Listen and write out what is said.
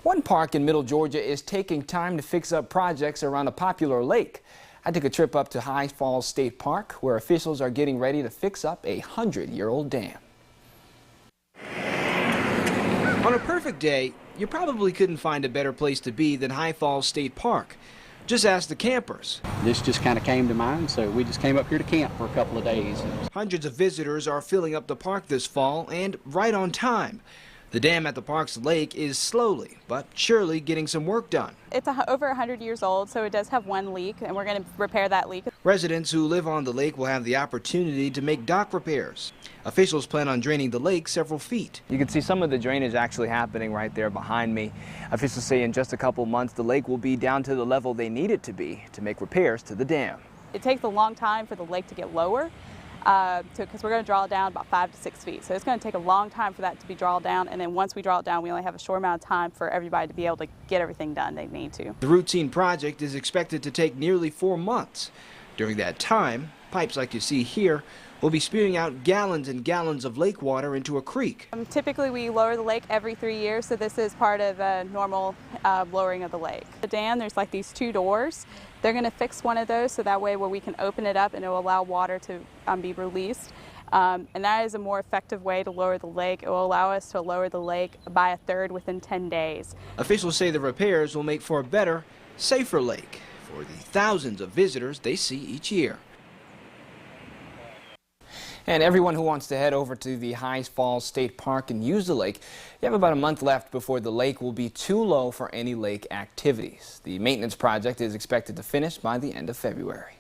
One park in Middle Georgia is taking time to fix up projects around a popular lake. I took a trip up to High Falls State Park, where officials are getting ready to fix up a 100-year-old dam. On a perfect day, you probably couldn't find a better place to be than High Falls State Park. Just ask the campers. This just kind of came to mind, so we just came up here to camp for a couple of days. Hundreds of visitors are filling up the park this fall, and right on time. The dam at the park's lake is slowly but surely getting some work done. It's over 100 years old, so it does have one leak, and we're going to repair that leak. Residents who live on the lake will have the opportunity to make dock repairs. Officials plan on draining the lake several feet. You can see some of the drainage actually happening right there behind me. Officials say in just a couple months the lake will be down to the level they need it to be to make repairs to the dam. It takes a long time for the lake to get lower, because we're going to draw it down about 5 to 6 feet. So it's going to take a long time for that to be drawn down, and then once we draw it down, we only have a short amount of time for everybody to be able to get everything done they need to. The routine project is expected to take nearly 4 months. During that time, pipes like you see here will be spewing out gallons and gallons of lake water into a creek. Typically we lower the lake every 3 years, so this is part of a normal lowering of the lake. The dam, there's like these 2 doors. They're going to fix one of those so that way where we can open it up and it will allow water to be released. And that is a more effective way to lower the lake. It will allow us to lower the lake by 1/3 within 10 days. Officials say the repairs will make for a better, safer lake for the thousands of visitors they see each year. And everyone who wants to head over to the High Falls State Park and use the lake, you have about a month left before the lake will be too low for any lake activities. The maintenance project is expected to finish by the end of February.